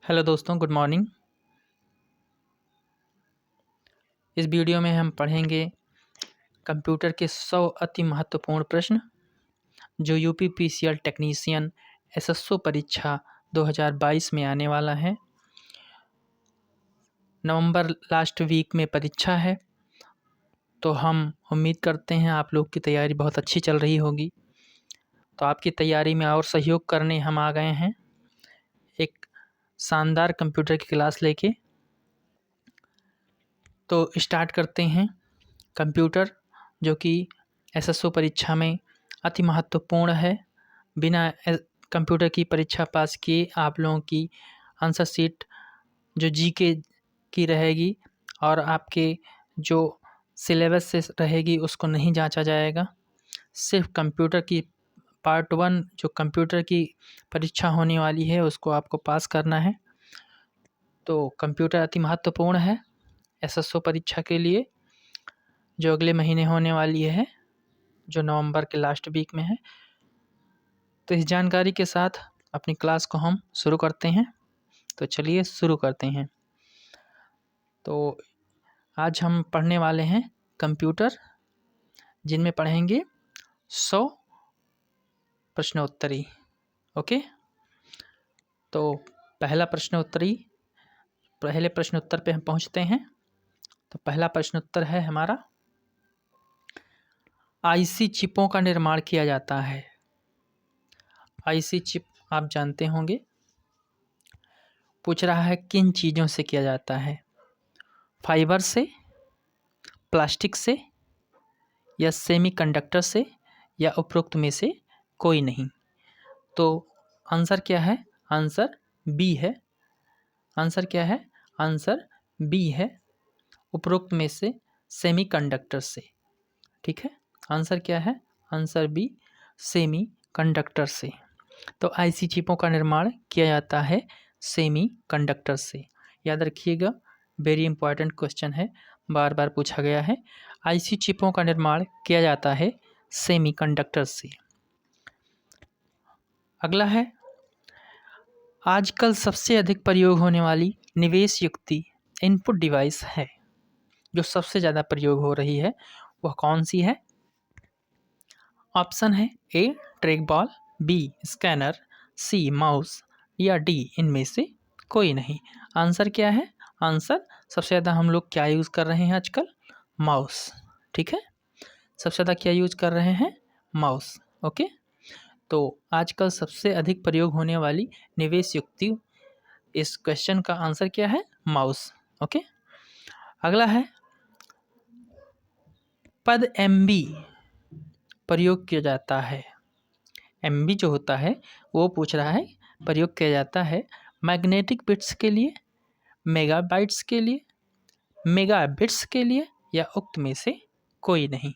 Hello दोस्तों, good morning. इस video में हम पढ़ेंगे कंप्यूटर के 100 अति महत्वपूर्ण प्रश्न जो यूपी पीसीएल टेक्नीशियन एसएसओ परीक्षा 2022 में आने वाला है। नवंबर लास्ट वीक में परीक्षा है, तो हम उम्मीद करते हैं आप लोग की तैयारी बहुत अच्छी चल रही होगी। तो आपकी तैयारी में और सहयोग करने हम आ गए हैं एक शानदार कंप्यूटर की क्लास लेके। तो स्टार्ट करते हैं। कंप्यूटर जो कि एसएसओ परीक्षा में अति महत्वपूर्ण है। बिना कंप्यूटर की परीक्षा पास किए आप लोगों की आंसर शीट जो जीके की रहेगी और आपके जो सिलेबस से रहेगी उसको नहीं जांचा जाएगा। सिर्फ कंप्यूटर की पार्ट 1 जो कंप्यूटर की परीक्षा होने वाली है उसको आपको पास करना है। तो कंप्यूटर अति महत्वपूर्ण है एसएसओ परीक्षा के लिए, जो अगले महीने होने वाली है, जो नवंबर के लास्ट वीक में है। तो इस जानकारी के साथ अपनी क्लास को हम शुरू करते हैं। तो चलिए शुरू करते हैं। तो आज हम पढ़ने वाले हैं कंप्यूटर, जिनमें पढ़ेंगे 100 प्रश्नोत्तरी। ओके, तो पहले प्रश्नोत्तर पे हम पहुंचते हैं। तो पहला प्रश्नोत्तर है हमारा, आईसी चिपों का निर्माण किया जाता है। आईसी चिप आप जानते होंगे। पूछ रहा है किन चीज़ों से किया जाता है, फाइबर से, प्लास्टिक से, या सेमीकंडक्टर से, या उपरोक्त में से कोई नहीं। तो आंसर क्या है? आंसर बी है। आंसर क्या है? आंसर बी है, उपरोक्त में से सेमीकंडक्टर से। ठीक है, आंसर क्या है? आंसर बी, सेमीकंडक्टर से। तो आईसी चिपों का निर्माण किया जाता है सेमीकंडक्टर से। याद रखिएगा, वेरी इंपॉर्टेंट क्वेश्चन है, बार बार पूछा गया है। आईसी चिपों का निर्माण किया जाता है सेमीकंडक्टर से। अगला है, आजकल सबसे अधिक प्रयोग होने वाली निवेश युक्ति इनपुट डिवाइस है, जो सबसे ज़्यादा प्रयोग हो रही है वह कौन सी है? ऑप्शन है ए track ball, B scanner, sea mouse, या डी इनमें से कोई नहीं। आंसर क्या है? आंसर सबसे ज़्यादा हम लोग क्या यूज़ कर रहे हैं आजकल? माउस। ठीक है, सबसे ज़्यादा क्या यूज़ कर रहे हैं? माउस। ओके, तो आजकल सबसे अधिक प्रयोग होने वाली निवेश युक्ति, इस क्वेश्चन का आंसर क्या है? माउस। ओके, अगला है, पद एमबी प्रयोग किया जाता है। एमबी जो होता है वो पूछ रहा है प्रयोग किया जाता है मैग्नेटिक बिट्स के लिए, मेगाबाइट्स के लिए, मेगाबिट्स के लिए, या उक्त में से कोई नहीं।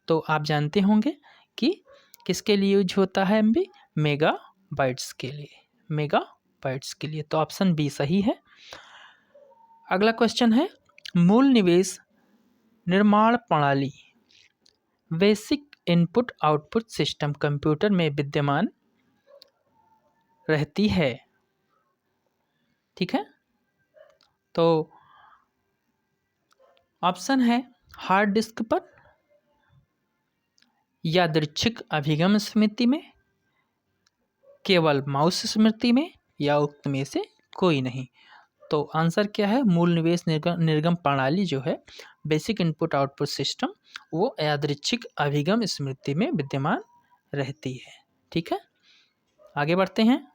तो आप जानते होंगे कि किसके लिए यूज होता है एमबी? मेगाबाइट्स के लिए। मेगाबाइट्स के लिए, तो ऑप्शन बी सही है। अगला क्वेश्चन है, मूल निवेश निर्माण प्रणाली basic input output system computer में विद्यमान रहती है। ठीक है, तो ऑप्शन है हार्ड डिस्क पर, यादृच्छिक अभिगम स्मृति में, केवल माउस स्मृति में, या उक्त में से कोई नहीं। तो आंसर क्या है? मूल निवेश निर्गम प्रणाली जो है बेसिक इनपुट आउटपुट सिस्टम, वो यादृच्छिक अभिगम स्मृति में विद्यमान रहती है। ठीक है, आगे बढ़ते हैं।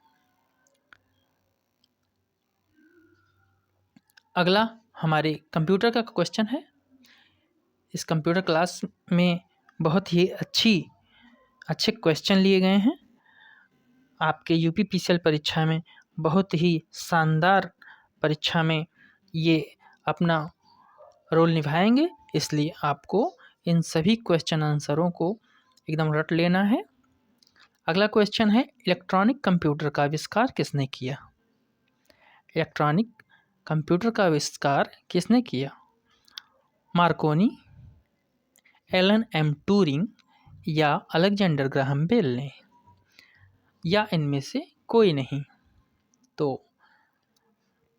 अगला हमारे कंप्यूटर का क्वेश्चन है। इस कंप्यूटर क्लास में बहुत ही अच्छे क्वेश्चन लिए गए हैं। आपके यूपी पीसीएल परीक्षा में बहुत ही शानदार परीक्षा में ये अपना रोल निभाएंगे, इसलिए आपको इन सभी क्वेश्चन आंसरों को एकदम रट लेना है। अगला क्वेश्चन है, इलेक्ट्रॉनिक कंप्यूटर का आविष्कार किसने किया? इलेक्ट्रॉनिक कंप्यूटर का आविष्कार किसने किया? मार्कोनी, एलन एम ट्यूरिंग, या अलेक्जेंडर ग्राहम बेल ने, या इनमें से कोई नहीं। तो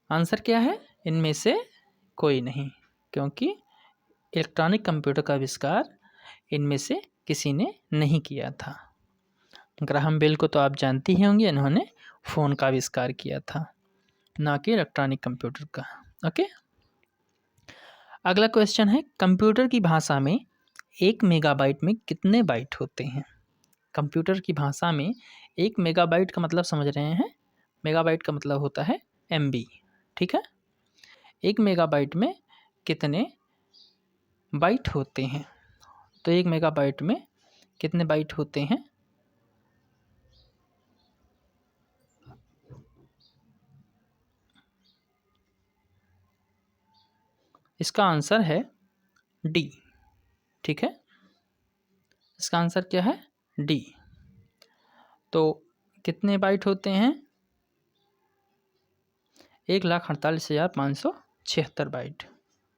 आंसर क्या है? इनमें से कोई नहीं, क्योंकि इलेक्ट्रॉनिक कंप्यूटर का आविष्कार इनमें से किसी ने नहीं किया था। ग्राहम बेल को तो आप जानती ही होंगी, इन्होंने फ़ोन का आविष्कार किया था, ना कि इलेक्ट्रॉनिक कंप्यूटर का। ओके, अगला क्वेश्चन है, कंप्यूटर की भाषा में 1 मेगाबाइट में कितने बाइट होते हैं? कंप्यूटर की भाषा में 1 मेगाबाइट का मतलब समझ रहे हैं? मेगाबाइट का मतलब होता है MB, ठीक है। 1 मेगाबाइट में कितने बाइट होते हैं? तो 1 मेगाबाइट में कितने बाइट होते हैं? इसका आंसर है डी, ठीक है। इसका आंसर क्या है? डी। तो कितने बाइट होते हैं? 1,48,576 बाइट,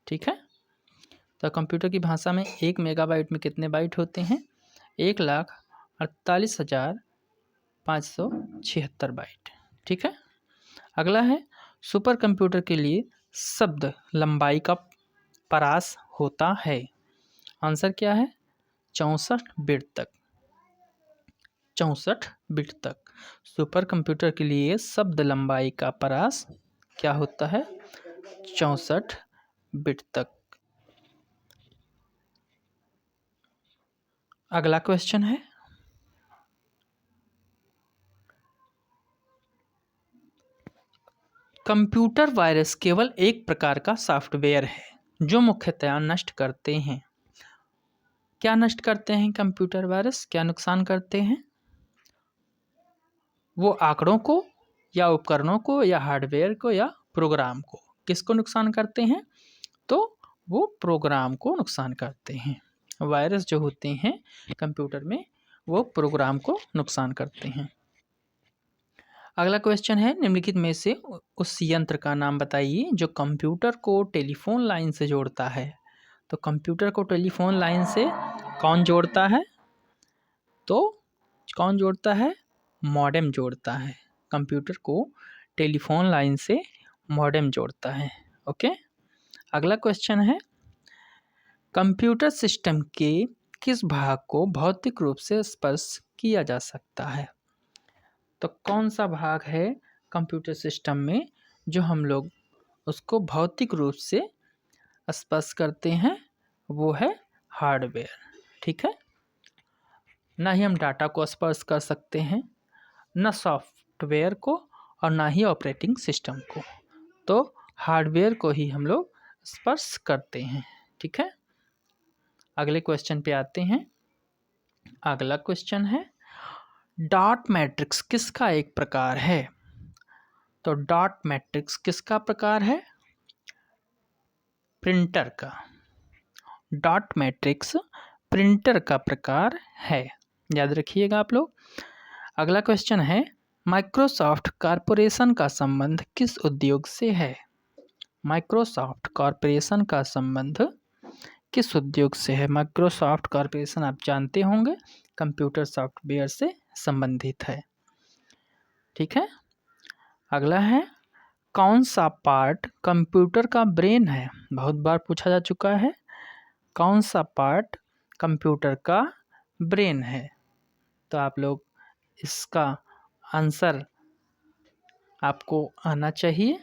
ठीक है। तो कंप्यूटर की भाषा में 1 मेगाबाइट में कितने बाइट होते हैं? 1,48,576 बाइट, ठीक है। अगला है, सुपर कंप्यूटर के लिए शब्द लंबाई का परास होता है। आंसर क्या है? 64 बिट तक। 64 बिट तक सुपर कंप्यूटर के लिए शब्द लंबाई का परास क्या होता है? 64 बिट तक। अगला क्वेश्चन है, कंप्यूटर वायरस केवल एक प्रकार का सॉफ्टवेयर है जो मुख्यतया नष्ट करते हैं। क्या नष्ट करते हैं कंप्यूटर वायरस? क्या नुकसान करते हैं? वो आंकड़ों को या उपकरणों को या हार्डवेयर को या प्रोग्राम को। किसको नुकसान करते हैं? तो वो प्रोग्राम को नुकसान करते हैं। वायरस जो होते हैं कंप्यूटर में, वो प्रोग्राम को नुकसान करते हैं। अगला क्वेश्चन है, निम्नलिखित में से उस यंत्र का नाम बताइए जो कंप्यूटर को टेलीफोन लाइन से जोड़ता है। तो कंप्यूटर को टेलीफोन लाइन से कौन जोड़ता है? तो कौन जोड़ता है? मॉडेम जोड़ता है। कंप्यूटर को टेलीफोन लाइन से मॉडेम जोड़ता है। ओके, अगला क्वेश्चन है, कंप्यूटर सिस्टम के किस भाग को भौतिक रूप से स्पर्श किया जा सकता है? तो कौन सा भाग है कंप्यूटर सिस्टम में जो हम लोग उसको भौतिक रूप से स्पर्श करते हैं? वो है हार्डवेयर, ठीक है। ना ही हम डाटा को स्पर्श कर सकते हैं, ना सॉफ्टवेयर को, और ना ही ऑपरेटिंग सिस्टम को। तो हार्डवेयर को ही हम लोग स्पर्श करते हैं, ठीक है। अगले क्वेश्चन पे आते हैं। अगला क्वेश्चन है, डॉट मैट्रिक्स किसका एक प्रकार है? तो डॉट मैट्रिक्स किसका प्रकार है? प्रिंटर का। डॉट मैट्रिक्स प्रिंटर का प्रकार है, याद रखिएगा आप लोग। अगला क्वेश्चन है, माइक्रोसॉफ्ट कॉरपोरेशन का संबंध किस उद्योग से है? माइक्रोसॉफ्ट कॉरपोरेशन का संबंध किस उद्योग से है? माइक्रोसॉफ्ट कॉरपोरेशन आप जानते होंगे कंप्यूटर सॉफ्टवेयर से संबंधित है, ठीक है। अगला है, कौन सा पार्ट कंप्यूटर का ब्रेन है? बहुत बार पूछा जा चुका है। कौन सा पार्ट कंप्यूटर का ब्रेन है? तो आप लोग इसका आंसर आपको आना चाहिए।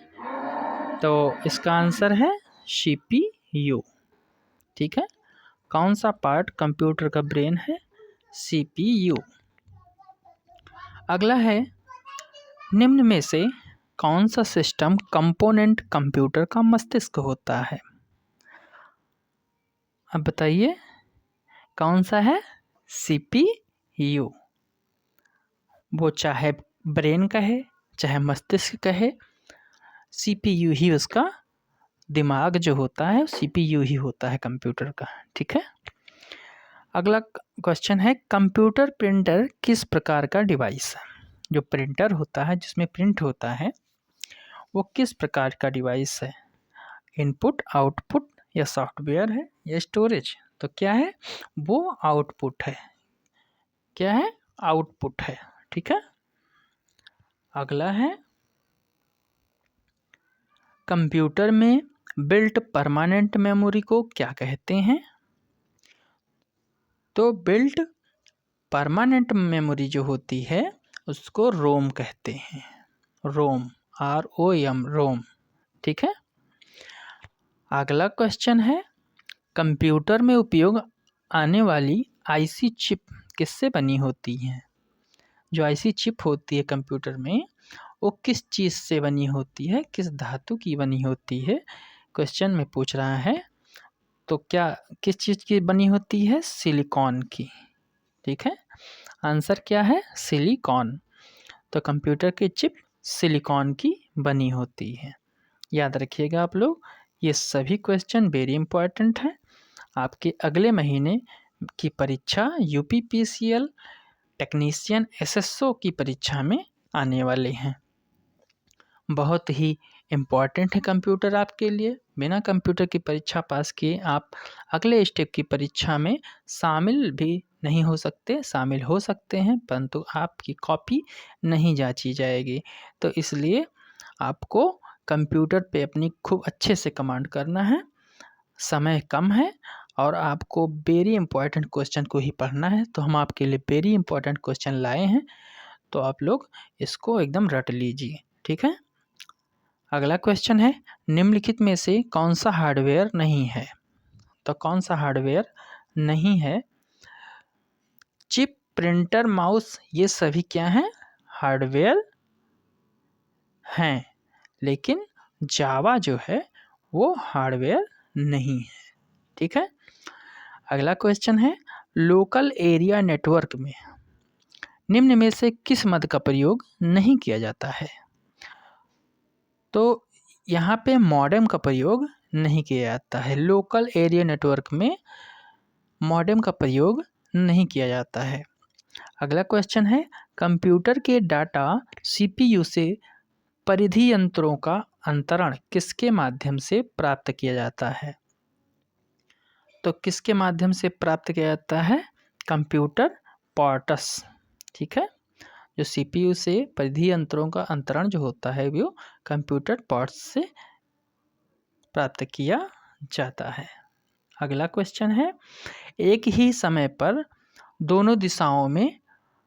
तो इसका आंसर है CPU, ठीक है। कौन सा पार्ट कंप्यूटर का ब्रेन है? CPU। अगला है, निम्न में से कौन सा सिस्टम कंपोनेंट कंप्यूटर का मस्तिष्क होता है? अब बताइए कौन सा है? CPU। वो चाहे ब्रेन कहे चाहे मस्तिष्क कहे, CPU ही उसका दिमाग जो होता है, CPU ही होता है कंप्यूटर का, ठीक है। अगला क्वेश्चन है, कंप्यूटर प्रिंटर किस प्रकार का डिवाइस है? जो प्रिंटर होता है जिसमें प्रिंट होता है वो किस प्रकार का डिवाइस है? इनपुट, आउटपुट, या सॉफ्टवेयर है, या स्टोरेज? तो क्या है? वो आउटपुट है। क्या है? आउटपुट है, ठीक है। अगला है, कंप्यूटर में बिल्ट परमानेंट मेमोरी को क्या कहते हैं? तो बिल्ट परमानेंट मेमोरी जो होती है उसको रोम कहते हैं। रोम, ROM, रोम। ठीक है। अगला क्वेश्चन है, कंप्यूटर में उपयोग आने वाली आईसी चिप किससे बनी होती है? जो आईसी चिप होती है कंप्यूटर में, वो किस चीज़ से बनी होती है, किस धातु की बनी होती है? क्वेश्चन में पूछ रहा है। तो क्या किस चीज़ की बनी होती है? सिलिकॉन की। ठीक है, आंसर क्या है? सिलिकॉन। तो कंप्यूटर की चिप सिलिकॉन की बनी होती है। याद रखिएगा आप लोग, ये सभी क्वेश्चन वेरी इंपॉर्टेंट हैं। आपके अगले महीने की परीक्षा यूपीपीसीएल टेक्नीशियन SSO की परीक्षा में आने वाले हैं। बहुत ही इम्पॉर्टेंट है कंप्यूटर आपके लिए। बिना कंप्यूटर की परीक्षा पास किए आप अगले स्टेप की परीक्षा में शामिल भी नहीं हो सकते। शामिल हो सकते हैं परंतु आपकी कॉपी नहीं जांची जाएगी। तो इसलिए आपको कंप्यूटर पे अपनी खूब अच्छे से कमांड करना है। समय कम है और आपको वेरी इंपॉर्टेंट क्वेश्चन को ही पढ़ना है। तो हम आपके लिए वेरी इंपॉर्टेंट क्वेश्चन लाए हैं, तो आप लोग इसको एकदम रट लीजिए। ठीक है। अगला क्वेश्चन है, निम्नलिखित में से कौन सा हार्डवेयर नहीं है? तो कौन सा हार्डवेयर नहीं है? चिप, प्रिंटर, माउस, ये सभी क्या हैं? हार्डवेयर हैं, लेकिन जावा जो है वो हार्डवेयर नहीं है। ठीक है। अगला क्वेश्चन है, लोकल एरिया नेटवर्क में निम्न में से किस मद का प्रयोग नहीं किया जाता है? तो यहाँ पे मॉडेम का प्रयोग नहीं किया जाता है। लोकल एरिया नेटवर्क में मॉडेम का प्रयोग नहीं किया जाता है। अगला क्वेश्चन है, कंप्यूटर के डाटा CPU से परिधि यंत्रों का अंतरण किसके माध्यम से प्राप्त किया जाता है? तो किसके माध्यम से प्राप्त किया जाता है? Computer ports. ठीक है। जो CPU से परिधि यंत्रों का अंतरण जो होता है वो कंप्यूटर पोर्ट्स से प्राप्त किया जाता है। अगला क्वेश्चन है, एक ही समय पर दोनों दिशाओं में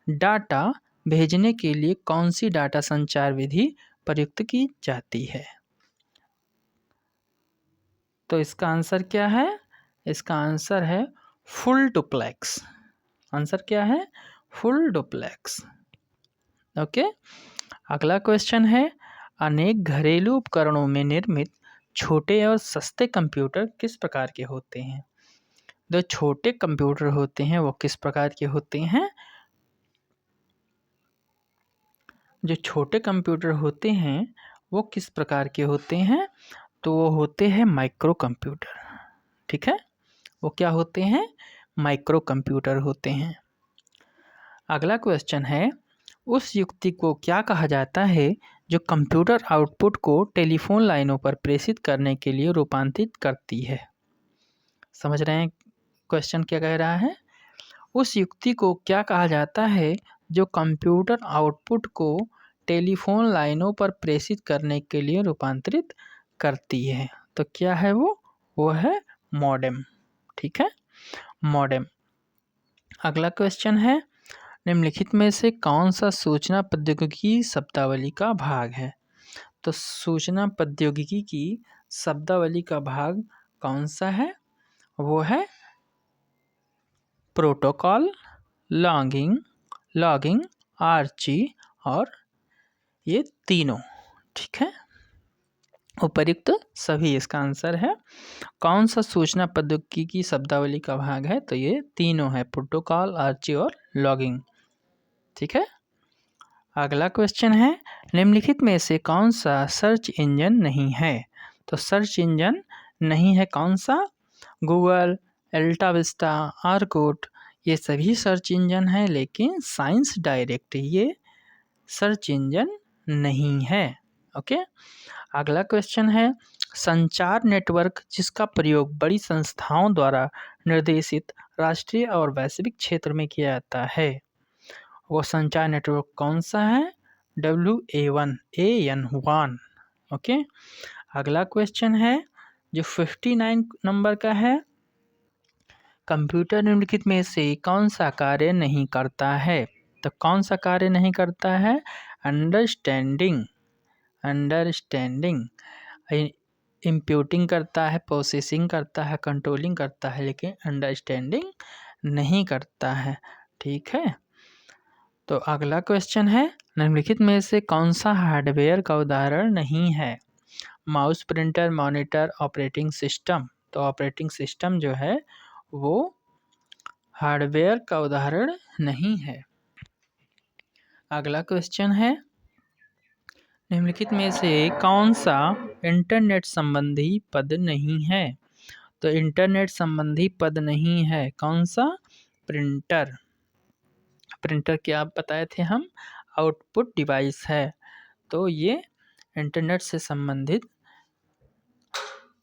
डाटा भेजने के लिए कौन सी डाटा संचार विधि प्रयुक्त की जाती है? तो इसका आंसर क्या है? इसका आंसर है फुल डुप्लेक्स। आंसर क्या है? Full duplex. ओके। अगला क्वेश्चन है, अनेक घरेलू उपकरणों में निर्मित छोटे और सस्ते कंप्यूटर किस प्रकार के होते हैं? जो छोटे कंप्यूटर होते हैं वो किस प्रकार के होते हैं? जो छोटे कंप्यूटर होते हैं वो किस प्रकार के होते हैं? तो वो होते हैं माइक्रो कंप्यूटर। ठीक है, वो क्या होते हैं? माइक्रो कंप्यूटर होते हैं। अगला क्वेश्चन है, उस युक्ति को क्या कहा जाता है जो कंप्यूटर आउटपुट को टेलीफोन लाइनों पर प्रेषित करने के लिए रूपांतरित करती है? समझ रहे हैं क्वेश्चन क्या कह रहा है? उस युक्ति को क्या कहा जाता है जो कंप्यूटर आउटपुट को टेलीफोन लाइनों पर प्रेषित करने के लिए रूपांतरित करती है? तो क्या है वो है मॉडेम। ठीक है, मॉडेम। अगला क्वेश्चन है, निम्नलिखित में से कौन सा सूचना प्रौद्योगिकी शब्दावली का भाग है? तो सूचना प्रौद्योगिकी की शब्दावली का भाग कौन सा है? वो है प्रोटोकॉल, लॉगिंग, आर्ची और ये तीनों। ठीक है, उपर्युक्त सभी इसका आंसर है। कौन सा सूचना प्रौद्योगिकी की शब्दावली का भाग है? तो ये तीनों है, प्रोटोकॉल, आर्ची और लॉगिंग। ठीक है। अगला क्वेश्चन है, निम्नलिखित में से कौन सा सर्च इंजन नहीं है? तो सर्च इंजन नहीं है कौन सा? गूगल, अल्टा विस्टा, आर्कुट, ये सभी सर्च इंजन है, लेकिन साइंस डायरेक्ट ये सर्च इंजन नहीं है। ओके। अगला क्वेश्चन है, संचार नेटवर्क जिसका प्रयोग बड़ी संस्थाओं द्वारा निर्देशित राष्ट्रीय और वैश्विक क्षेत्र में किया जाता है, वो संचार नेटवर्क कौन सा है? WAN। ओके। अगला क्वेश्चन है जो 59 नंबर का है, कंप्यूटर निम्नलिखित में से कौन सा कार्य नहीं करता है? तो कौन सा कार्य नहीं करता है? अंडरस्टैंडिंग, इंप्यूटिंग करता है, प्रोसेसिंग करता है, कंट्रोलिंग करता है, लेकिन अंडरस्टैंडिंग नहीं करता है। ठीक है, तो अगला क्वेश्चन है, निम्नलिखित में से कौन सा हार्डवेयर का उदाहरण नहीं है? Mouse, printer, monitor, operating system. तो ऑपरेटिंग सिस्टम जो है वो हार्डवेयर का उदाहरण नहीं है। अगला क्वेश्चन है, निम्नलिखित में से कौन सा इंटरनेट संबंधी पद नहीं है? तो इंटरनेट संबंधी पद नहीं है कौन सा? प्रिंटर। प्रिंटर क्या बताए थे हम? आउटपुट डिवाइस है, तो ये इंटरनेट से संबंधित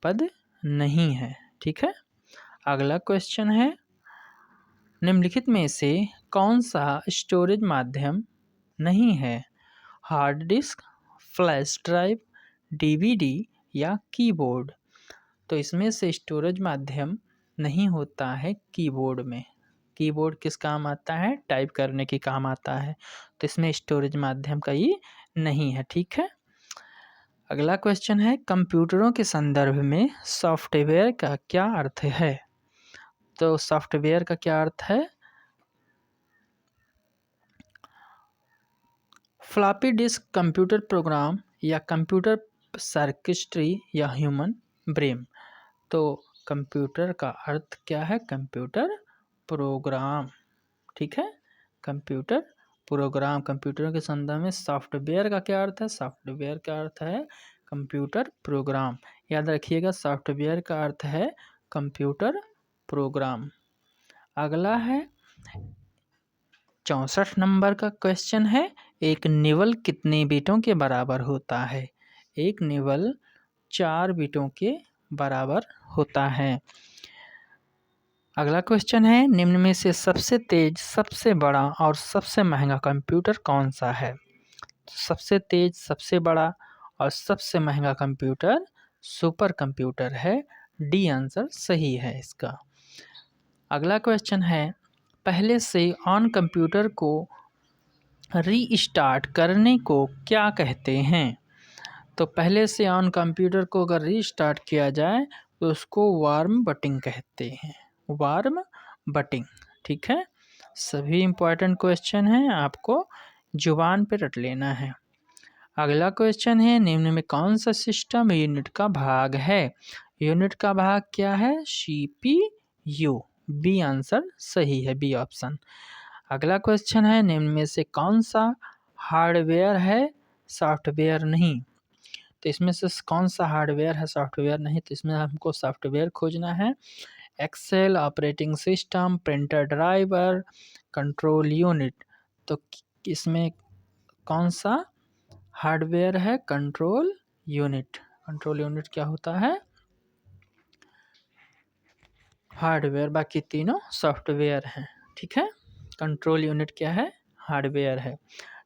पद नहीं है। ठीक है, अगला क्वेश्चन है, निम्नलिखित में से कौन सा स्टोरेज माध्यम नहीं है? Hard disk, flash drive, DVD या कीबोर्ड। तो इसमें से स्टोरेज माध्यम नहीं होता है कीबोर्ड में। कीबोर्ड किस काम आता है? टाइप करने के काम आता है, तो इसमें स्टोरेज माध्यम का ये नहीं है। ठीक है, अगला क्वेश्चन है, कंप्यूटरों के संदर्भ में सॉफ्टवेयर का क्या अर्थ है? तो सॉफ्टवेयर का क्या अर्थ है? फ्लॉपी डिस्क, कंप्यूटर प्रोग्राम या कंप्यूटर सर्किटरी या ह्यूमन ब्रेन। तो कंप्यूटर का अर्थ क्या है? Computer program. ठीक है, कंप्यूटर प्रोग्राम। कंप्यूटर के संदर्भ में सॉफ्टवेयर का क्या अर्थ है? सॉफ्टवेयर का अर्थ है कंप्यूटर प्रोग्राम। याद रखिएगा, सॉफ्टवेयर का अर्थ है कंप्यूटर प्रोग्राम। अगला है 64 नंबर का क्वेश्चन है, एक निबल कितने बिटों के बराबर होता है? एक निबल 4 बिटों के बराबर होता है। अगला क्वेश्चन है, निम्न में से सबसे तेज, सबसे बड़ा और सबसे महंगा कंप्यूटर कौन सा है? सबसे तेज, सबसे बड़ा और सबसे महंगा कंप्यूटर सुपर कंप्यूटर है। डी आंसर सही है इसका। अगला क्वेश्चन है, पहले से ऑन कंप्यूटर को रीस्टार्ट करने को क्या कहते हैं? तो पहले से ऑन कंप्यूटर को अगर रीस्टार्ट किया जाए तो उसको वार्म बटिंग कहते हैं। वार्म बटिंग। ठीक है, सभी इम्पोर्टेंट क्वेश्चन हैं, आपको जुबान पे रट लेना है। अगला क्वेश्चन है, निम्न में कौन सा सिस्टम यूनिट का भाग है? यूनिट का भाग क्या है? सीपीयू। बी आंसर सही है, बी ऑप्शन। अगला क्वेश्चन है, निम्न में से कौन सा हार्डवेयर है, सॉफ्टवेयर नहीं? तो इसमें से कौन सा हार्डवेयर है, सॉफ्टवेयर नहीं? तो इसमें हमको सॉफ्टवेयर खोजना है। Excel, operating system, printer driver, control unit. तो इसमें कौन सा हार्डवेयर है? Control unit. कंट्रोल यूनिट क्या होता है? हार्डवेयर। बाकी तीनों सॉफ्टवेयर हैं। ठीक है, कंट्रोल यूनिट क्या है? हार्डवेयर है।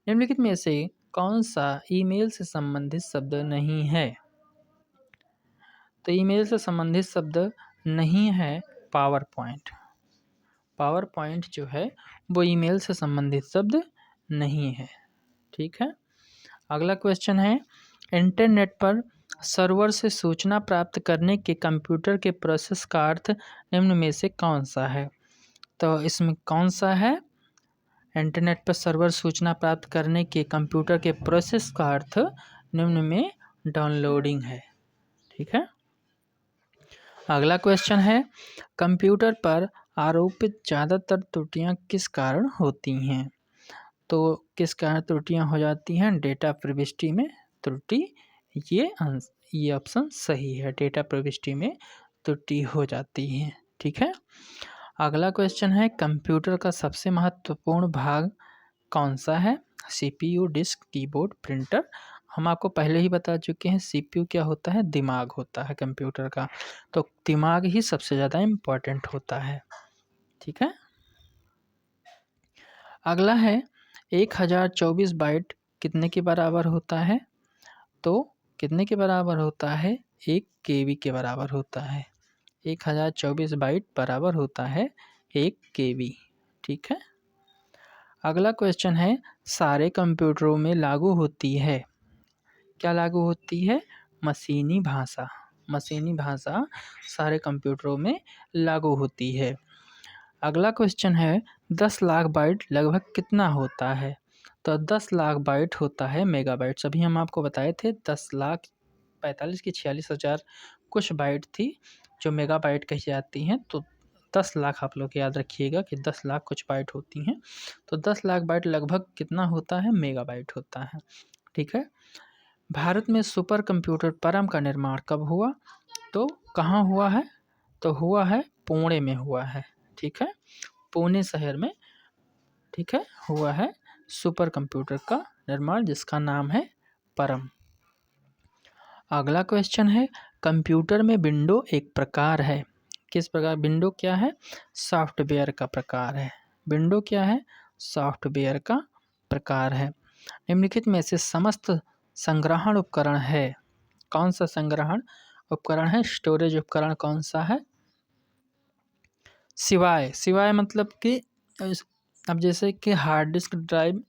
निम्नलिखित में से कौन सा ईमेल से संबंधित शब्द नहीं है? तो ईमेल से संबंधित शब्द नहीं है पावर पॉइंट। पावर पॉइंट जो है वो ईमेल से संबंधित शब्द नहीं है। ठीक है, अगला क्वेश्चन है, इंटरनेट पर सर्वर से सूचना प्राप्त करने के कंप्यूटर के प्रोसेस का अर्थ निम्न में से कौन सा है? तो इसमें कौन सा है? इंटरनेट पर सर्वर सूचना प्राप्त करने के कंप्यूटर के प्रोसेस का अर्थ निम्न में डाउनलोडिंग है। ठीक है, अगला क्वेश्चन है, कंप्यूटर पर आरोपित ज़्यादातर त्रुटियां किस कारण होती हैं? तो किस कारण त्रुटियां हो जाती हैं? डेटा प्रविष्टि में त्रुटि। ये ऑप्शन सही है, डेटा प्रविष्टि में त्रुटि हो जाती है। ठीक है, अगला क्वेश्चन है, कंप्यूटर का सबसे महत्वपूर्ण भाग कौन सा है? CPU, disk, keyboard, printer. हम आपको पहले ही बता चुके हैं, सीपीयू क्या होता है? दिमाग होता है कंप्यूटर का, तो दिमाग ही सबसे ज़्यादा इम्पोर्टेंट होता है। ठीक है, अगला है, 1024 बाइट कितने के बराबर होता है? तो कितने के बराबर होता है? 1 केबी के बराबर होता है। 1024 बाइट बराबर होता है 1 केबी। ठीक है। अगला क्वेश्चन है, सारे कंप्यूटरों में लागू होती है। क्या लागू होती है? मशीनी भाषा। मशीनी भाषा सारे कंप्यूटरों में लागू होती है। अगला क्वेश्चन है, 10 लाख बाइट लगभग कितना होता है? तो 10 लाख बाइट होता है मेगाबाइट्स। अभी हम आपको बताए थे 10 लाख 45 की 46,000 कुछ बाइट थी जो मेगाबाइट कही जाती हैं। तो 10 लाख आप लोग याद रखिएगा कि 10 लाख कुछ बाइट होती हैं। तो 10 लाख बाइट लगभग कितना होता है? मेगाबाइट होता है। ठीक है। भारत में सुपर कंप्यूटर परम का निर्माण कब हुआ? तो कहाँ हुआ है? तो हुआ है पुणे में हुआ है। ठीक है, पुणे शहर में, ठीक है, हुआ है सुपर कंप्यूटर का निर्माण जिसका नाम है परम। अगला क्वेश्चन है, कंप्यूटर में विंडो एक प्रकार है। किस प्रकार? विंडो क्या है? सॉफ्टवेयर का प्रकार है। विंडो क्या है? सॉफ्टवेयर का प्रकार है। निम्नलिखित में से समस्त संग्रहण उपकरण है। कौन सा संग्रहण उपकरण है? स्टोरेज उपकरण कौन सा है? सिवाय मतलब कि अब जैसे कि हार्ड डिस्क ड्राइव,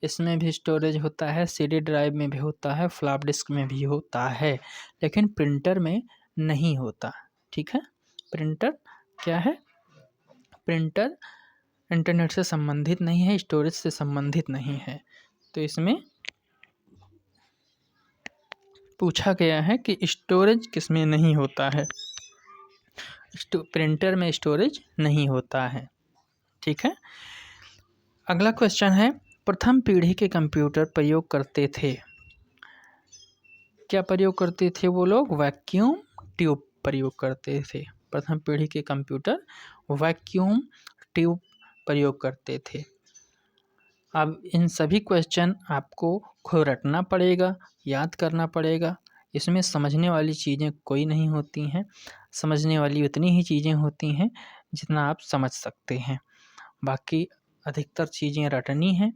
इसमें भी स्टोरेज होता है, सीडी ड्राइव में भी होता है, फ्लॉप डिस्क में भी होता है, लेकिन प्रिंटर में नहीं होता। ठीक है। प्रिंटर क्या है? प्रिंटर इंटरनेट से संबंधित नहीं है, स्टोरेज से संबंधित नहीं है। तो इसमें पूछा गया है कि स्टोरेज किसमें नहीं होता है? प्रिंटर में स्टोरेज नहीं होता है। ठीक है। अगला क्वेश्चन है, प्रथम पीढ़ी के कंप्यूटर प्रयोग करते थे। क्या प्रयोग करते थे वो लोग? वैक्यूम ट्यूब प्रयोग करते थे। प्रथम पीढ़ी के कंप्यूटर वैक्यूम ट्यूब प्रयोग करते थे। अब इन सभी क्वेश्चन आपको खुद रटना पड़ेगा, याद करना पड़ेगा। इसमें समझने वाली चीज़ें कोई नहीं होती हैं, समझने वाली उतनी ही चीज़ें होती हैं जितना आप समझ सकते हैं। बाकी अधिकतर चीज़ें रटनी हैं,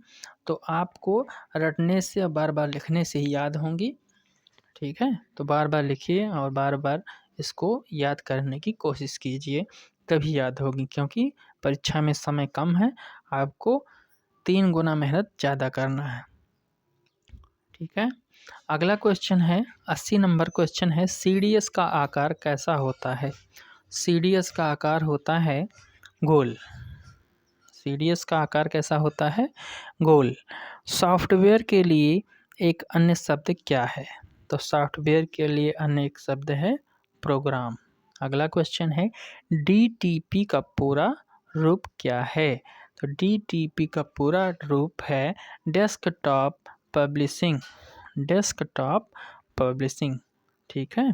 तो आपको रटने से और बार बार लिखने से ही याद होंगी। ठीक है, तो बार बार लिखिए और बार बार इसको याद करने की कोशिश कीजिए, तभी याद होगी। क्योंकि परीक्षा में समय कम है, आपको 3 गुना मेहनत ज़्यादा करना है। ठीक है। अगला क्वेश्चन है, 80 नंबर क्वेश्चन है, CDS का आकार कैसा होता है? CDS का आकार होता है गोल। CDS का आकार कैसा होता है? गोल। सॉफ्टवेयर के लिए एक अन्य शब्द क्या है? तो सॉफ्टवेयर के लिए अन्य एक शब्द है प्रोग्राम। अगला क्वेश्चन है, DTP का पूरा रूप क्या है? तो DTP का पूरा रूप है डेस्कटॉप पब्लिशिंग। Desktop publishing. ठीक है।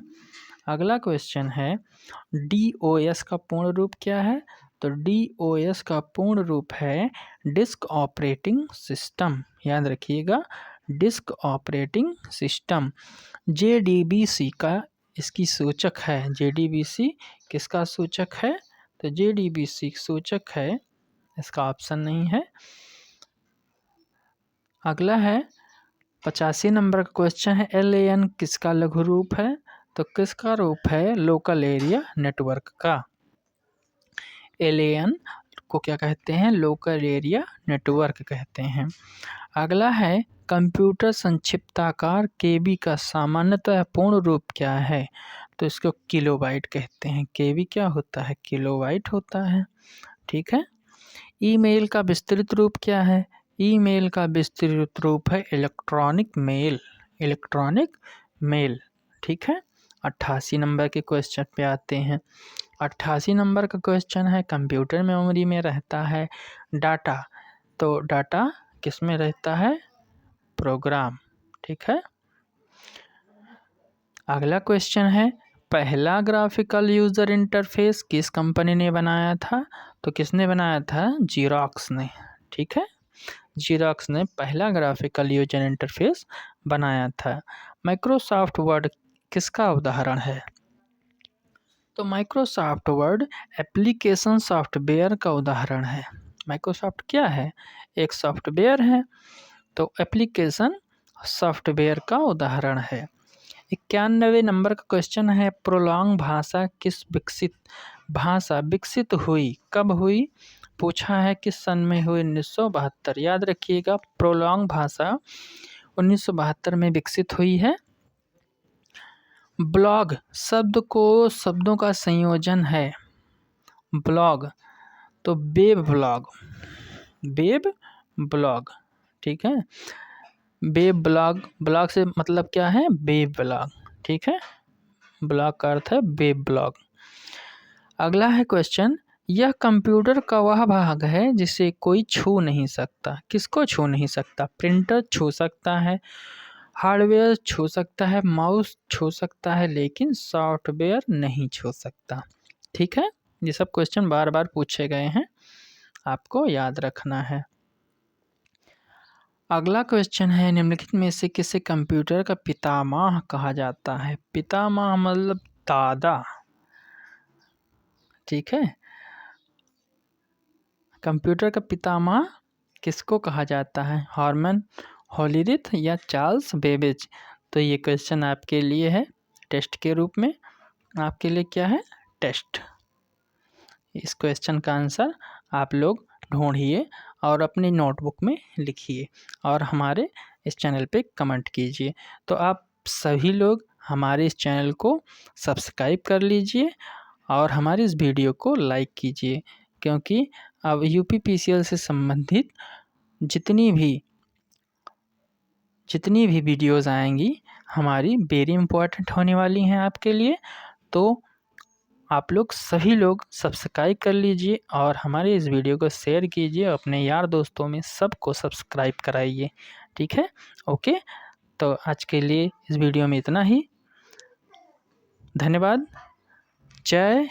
अगला क्वेश्चन है, DOS का पूर्ण रूप क्या है? तो DOS का पूर्ण रूप है डिस्क ऑपरेटिंग सिस्टम। याद रखिएगा, डिस्क ऑपरेटिंग सिस्टम। JDBC का इसकी सूचक है। JDBC किसका सूचक है? तो JDBC सूचक है, इसका ऑप्शन नहीं है। अगला है 85 नंबर का क्वेश्चन है, LAN किसका लघु रूप है? तो किसका रूप है? लोकल एरिया नेटवर्क का। LAN को क्या कहते हैं? लोकल एरिया नेटवर्क कहते हैं। अगला है, कंप्यूटर संक्षिप्ताकार KB का सामान्यतः पूर्ण रूप क्या है? तो इसको किलोबाइट कहते हैं। KB क्या होता है? किलोबाइट होता है। ठीक है। ईमेल का विस्तृत रूप क्या है? ईमेल का विस्तृत रूप है इलेक्ट्रॉनिक मेल। Electronic mail. ठीक है। 88 नंबर के क्वेश्चन पे आते हैं। 88 नंबर का क्वेश्चन है, कंप्यूटर मेमोरी में रहता है डाटा। तो डाटा किस में रहता है? प्रोग्राम। ठीक है। अगला क्वेश्चन है, पहला ग्राफिकल यूज़र इंटरफेस किस कंपनी ने बनाया था? तो किसने बनाया था? जीरोक्स ने। ठीक है। जीरोक्स ने पहला ग्राफिकल यूजर इंटरफेस बनाया था। माइक्रोसॉफ्ट वर्ड किसका उदाहरण है? तो माइक्रोसॉफ्ट वर्ड एप्लीकेशन सॉफ्टवेयर का उदाहरण है। माइक्रोसॉफ्ट क्या है? एक सॉफ्टवेयर है, तो एप्लीकेशन सॉफ्टवेयर का उदाहरण है। 91 नंबर का क्वेश्चन है, प्रोलॉन्ग भाषा भाषा विकसित हुई, कब हुई? पूछा है किस सन में हुई? 1972। याद रखिएगा, प्रोलॉन्ग भाषा 1972 में विकसित हुई है। ब्लॉग शब्दों का संयोजन है। ब्लॉग तो वेब ब्लॉग, ठीक है। वेब ब्लॉग से मतलब क्या है? वेब ब्लॉग, ठीक है। ब्लॉग का अर्थ है वेब ब्लॉग। अगला है क्वेश्चन, यह कंप्यूटर का वह भाग है जिसे कोई छू नहीं सकता। किसको छू नहीं सकता? प्रिंटर छू सकता है, हार्डवेयर छू सकता है, माउस छू सकता है, लेकिन सॉफ्टवेयर नहीं छू सकता, ठीक है। ये सब क्वेश्चन बार बार पूछे गए हैं, आपको याद रखना है। अगला क्वेश्चन है, निम्नलिखित में से किसे कंप्यूटर का पितामह कहा जाता है? पितामह मतलब दादा, ठीक है। कंप्यूटर का पितामह किसको कहा जाता है? हॉर्मन होलीरिथ या चार्ल्स बेबेज? तो ये क्वेश्चन आपके लिए है टेस्ट के रूप में। आपके लिए क्या है? टेस्ट। इस क्वेश्चन का आंसर आप लोग ढूंढिए और अपनी नोटबुक में लिखिए और हमारे इस चैनल पे कमेंट कीजिए। तो आप सभी लोग हमारे इस चैनल को सब्सक्राइब कर लीजिए और हमारी इस वीडियो को लाइक कीजिए, क्योंकि अब यूपीपीसीएल से संबंधित जितनी भी वीडियोस आएंगी हमारी वेरी इम्पोर्टेंट होने वाली हैं आपके लिए। तो आप लोग सभी लोग सब्सक्राइब कर लीजिए और हमारे इस वीडियो को शेयर कीजिए, अपने यार दोस्तों में सबको सब्सक्राइब कराइए, ठीक है। ओके, तो आज के लिए इस वीडियो में इतना ही। धन्यवाद। जय